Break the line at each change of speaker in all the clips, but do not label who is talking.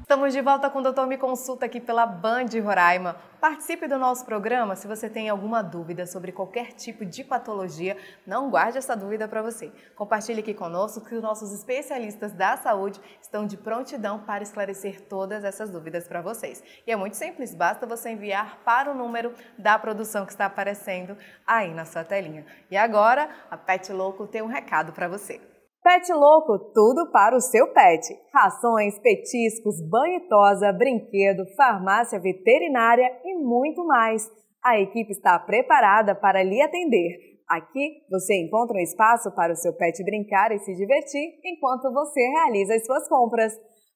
Estamos de volta com o Doutor Me Consulta aqui pela Band Roraima. Participe do nosso programa. Se você tem alguma dúvida sobre qualquer tipo de patologia, não guarde essa dúvida para você. Compartilhe aqui conosco que os nossos especialistas da saúde estão de prontidão para esclarecer todas essas dúvidas para vocês. E é muito simples, basta você enviar para o número da produção que está aparecendo aí na sua telinha. E agora, a Pet Louco tem um recado para você. Pet Louco, tudo para o seu pet. Rações, petiscos, banho e tosa, brinquedo, farmácia veterinária e muito mais. A equipe está preparada para lhe atender. Aqui você encontra um espaço para o seu pet brincar e se divertir enquanto você realiza as suas compras.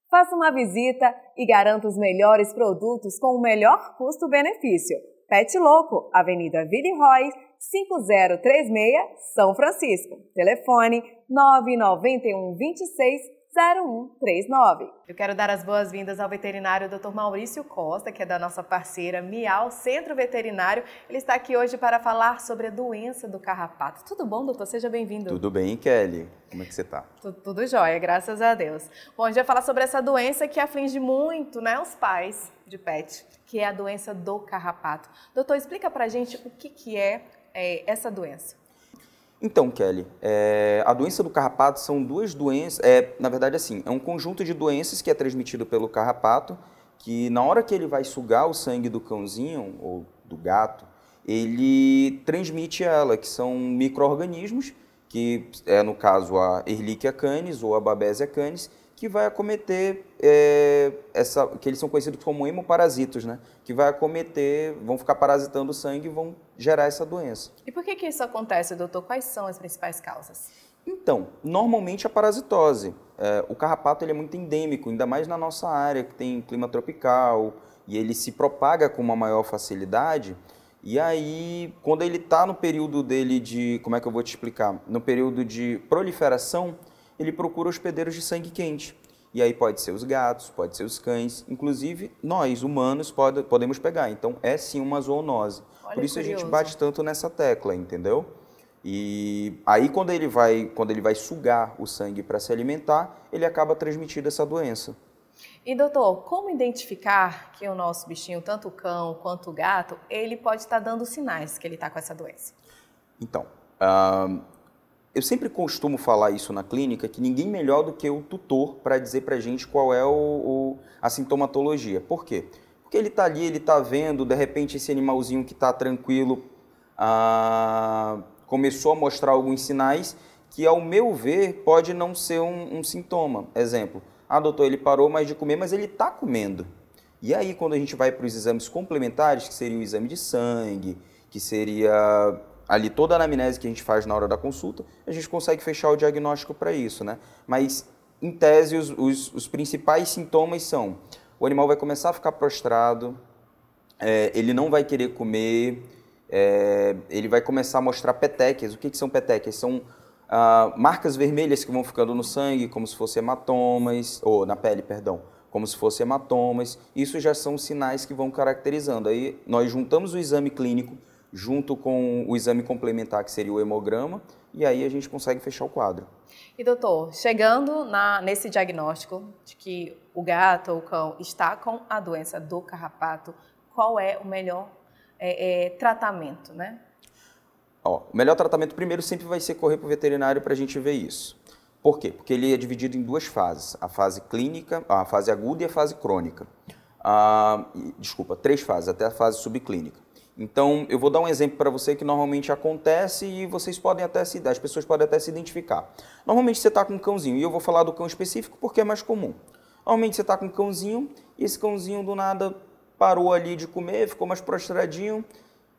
Faça uma visita e garanta os melhores produtos com o melhor custo-benefício. Pet Louco, Avenida Villeroy, 5036, São Francisco. Telefone 991 26 0139. Eu quero dar as boas-vindas ao veterinário Dr. Maurício Costa, que é da nossa parceira Miau Centro Veterinário. Ele está aqui hoje para falar sobre a doença do carrapato. Tudo bom, doutor? Seja bem-vindo.
Tudo bem, Kelly? Como é que você está?
Tudo jóia, graças a Deus. Bom, a gente vai falar sobre essa doença que aflige muito, né, os pais de pet, que é a doença do carrapato. Doutor, explica pra gente o que é essa doença.
Então, Kelly, a doença do carrapato são duas doenças, na verdade assim, é um conjunto de doenças que é transmitido pelo carrapato, que na hora que ele vai sugar o sangue do cãozinho ou do gato, ele transmite ela, que são micro-organismos, que é no caso a Ehrlichia canis ou a Babesia canis, que vai acometer, que eles são conhecidos como hemoparasitos, né? Que vai acometer, vão ficar parasitando o sangue e vão gerar essa doença.
E por que isso acontece, doutor? Quais são as principais causas?
Então, normalmente a parasitose. O carrapato ele é muito endêmico, ainda mais na nossa área, que tem clima tropical, e ele se propaga com uma maior facilidade. E aí, quando ele está no período dele de, como é que eu vou te explicar? No período de proliferação, ele procura hospedeiros de sangue quente. E aí pode ser os gatos, pode ser os cães, inclusive nós, humanos, podemos pegar. Então é sim uma zoonose.
Olha,
por isso
curioso.
A gente bate tanto nessa tecla, entendeu? E aí quando ele vai sugar o sangue para se alimentar, ele acaba transmitindo essa doença.
E doutor, como identificar que o nosso bichinho, tanto o cão quanto o gato, ele pode estar dando sinais que ele está com essa doença?
Então, eu sempre costumo falar isso na clínica, que ninguém melhor do que o tutor para dizer para a gente qual é a sintomatologia. Por quê? Porque ele está ali, ele está vendo, de repente esse animalzinho que está tranquilo começou a mostrar alguns sinais que, ao meu ver, pode não ser um sintoma. Exemplo, doutor, ele parou mais de comer, mas ele está comendo. E aí, quando a gente vai para os exames complementares, que seria o exame de sangue, que seria ali toda a anamnese que a gente faz na hora da consulta, a gente consegue fechar o diagnóstico para isso, né? Mas, em tese, os principais sintomas são: o animal vai começar a ficar prostrado, ele não vai querer comer, ele vai começar a mostrar petequias. O que são petequias? São marcas vermelhas que vão ficando no sangue, como se fossem hematomas, ou na pele, perdão, como se fossem hematomas. Isso já são sinais que vão caracterizando. Aí nós juntamos o exame clínico junto com o exame complementar, que seria o hemograma, e aí a gente consegue fechar o quadro.
E doutor, chegando nesse diagnóstico de que o gato ou o cão está com a doença do carrapato, qual é o melhor tratamento, né?
O melhor tratamento primeiro sempre vai ser correr para o veterinário para a gente ver isso. Por quê? Porque ele é dividido em duas fases, a fase clínica, a fase aguda e a fase crônica. Três fases, até a fase subclínica. Então, eu vou dar um exemplo para você que normalmente acontece e vocês podem as pessoas podem até se identificar. Normalmente você está com um cãozinho, e eu vou falar do cão específico porque é mais comum. Normalmente você está com um cãozinho e esse cãozinho do nada parou ali de comer, ficou mais prostradinho,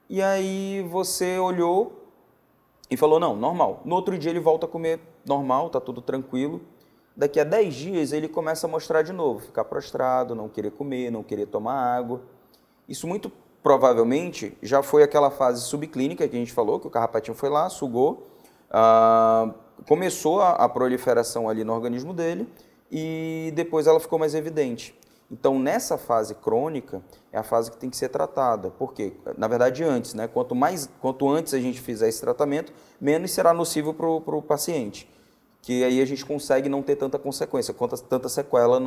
e aí você olhou e falou, não, normal. No outro dia ele volta a comer normal, tá tudo tranquilo. Daqui a 10 dias ele começa a mostrar de novo, ficar prostrado, não querer comer, não querer tomar água. Isso muito provavelmente já foi aquela fase subclínica que a gente falou, que o carrapatinho foi lá, sugou, começou a proliferação ali no organismo dele e depois ela ficou mais evidente. Então, nessa fase crônica, é a fase que tem que ser tratada. Por quê? Na verdade, antes, né? Quanto antes a gente fizer esse tratamento, menos será nocivo para o paciente. Que aí a gente consegue não ter tanta consequência, tanta sequela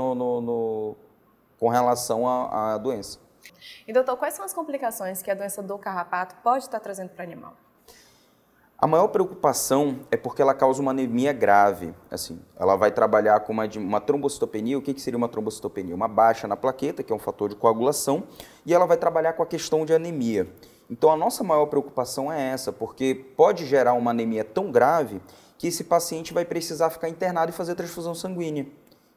com relação à doença.
E doutor, quais são as complicações que a doença do carrapato pode estar trazendo para o animal?
A maior preocupação é porque ela causa uma anemia grave. Assim, ela vai trabalhar com uma trombocitopenia. O que seria uma trombocitopenia? Uma baixa na plaqueta, que é um fator de coagulação, e ela vai trabalhar com a questão de anemia. Então, a nossa maior preocupação é essa, porque pode gerar uma anemia tão grave que esse paciente vai precisar ficar internado e fazer transfusão sanguínea.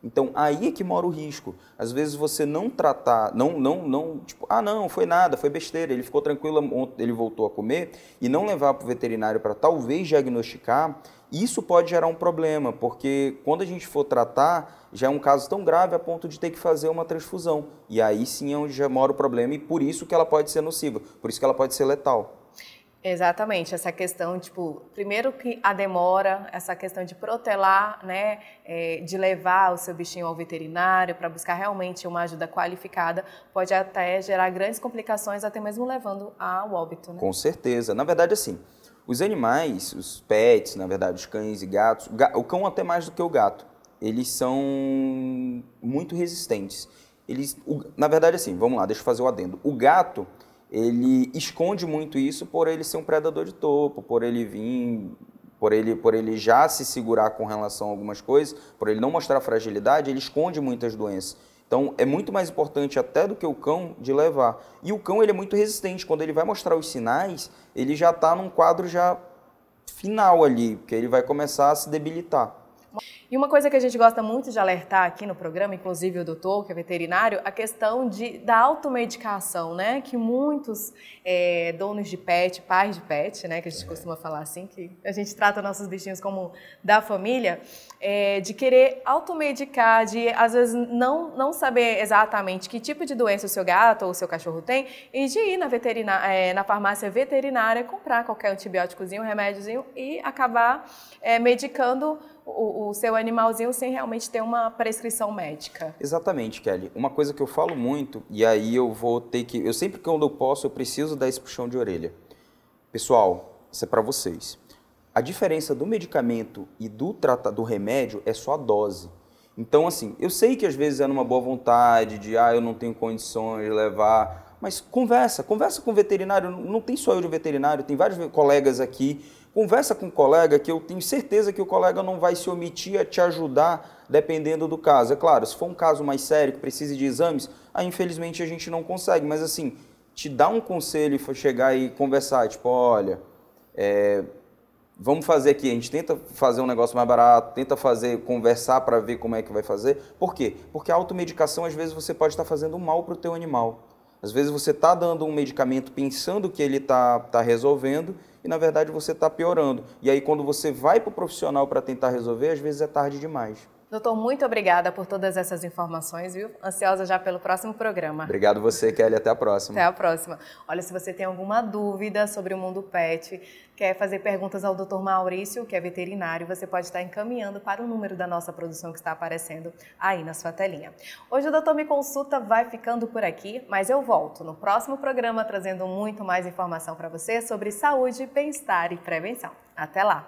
Então, aí é que mora o risco. Às vezes você não tratar, tipo, não, foi nada, foi besteira, ele ficou tranquilo, ele voltou a comer, e não levar para o veterinário para talvez diagnosticar, isso pode gerar um problema, porque quando a gente for tratar, já é um caso tão grave a ponto de ter que fazer uma transfusão. E aí sim é onde já mora o problema, e por isso que ela pode ser nociva, por isso que ela pode ser letal.
Exatamente, essa questão, tipo, primeiro que a demora, essa questão de protelar, né, de levar o seu bichinho ao veterinário para buscar realmente uma ajuda qualificada, pode até gerar grandes complicações, até mesmo levando ao óbito, né?
Com certeza. Na verdade, assim, os animais, os pets, na verdade, os cães e gatos, o cão até mais do que o gato, eles são muito resistentes. Na verdade, assim, vamos lá, deixa eu fazer o adendo. O gato, ele esconde muito isso por ele ser um predador de topo, por ele já se segurar com relação a algumas coisas, por ele não mostrar fragilidade, ele esconde muitas doenças. Então, é muito mais importante até do que o cão de levar. E o cão, ele é muito resistente. Quando ele vai mostrar os sinais, ele já está num quadro já final ali, porque ele vai começar a se debilitar.
E uma coisa que a gente gosta muito de alertar aqui no programa, inclusive o doutor, que é veterinário, a questão da automedicação, né? Que muitos donos de pet, pais de pet, né? Que a gente costuma falar assim, que a gente trata nossos bichinhos como da família, de querer automedicar, de às vezes não saber exatamente que tipo de doença o seu gato ou o seu cachorro tem e de ir na farmácia veterinária, comprar qualquer antibióticozinho, remédiozinho e acabar medicando o seu animalzinho sem realmente ter uma prescrição médica.
Exatamente, Kelly. Uma coisa que eu falo muito, e aí eu vou ter que... Eu sempre que eu posso, eu preciso dar esse puxão de orelha. Pessoal, isso é para vocês. A diferença do medicamento e do remédio é só a dose. Então, assim, eu sei que às vezes é numa boa vontade, de eu não tenho condições de levar, mas conversa com o veterinário, não tem só eu de veterinário, tem vários colegas aqui. Conversa com o colega, que eu tenho certeza que o colega não vai se omitir a te ajudar, dependendo do caso. É claro, se for um caso mais sério, que precise de exames, aí infelizmente a gente não consegue. Mas assim, te dar um conselho e chegar e conversar, tipo, olha, vamos fazer aqui, a gente tenta fazer um negócio mais barato, tenta conversar para ver como é que vai fazer. Por quê? Porque a automedicação, às vezes, você pode estar fazendo mal para o teu animal. Às vezes você está dando um medicamento pensando que ele está resolvendo e, na verdade, você está piorando. E aí, quando você vai para o profissional para tentar resolver, às vezes é tarde demais.
Doutor, muito obrigada por todas essas informações, viu? Ansiosa já pelo próximo programa.
Obrigado você, Kelly. Até a próxima.
Até a próxima. Olha, se você tem alguma dúvida sobre o mundo pet, quer fazer perguntas ao Dr. Maurício, que é veterinário, você pode estar encaminhando para o número da nossa produção que está aparecendo aí na sua telinha. Hoje o Doutor Me Consulta vai ficando por aqui, mas eu volto no próximo programa trazendo muito mais informação para você sobre saúde, bem-estar e prevenção. Até lá!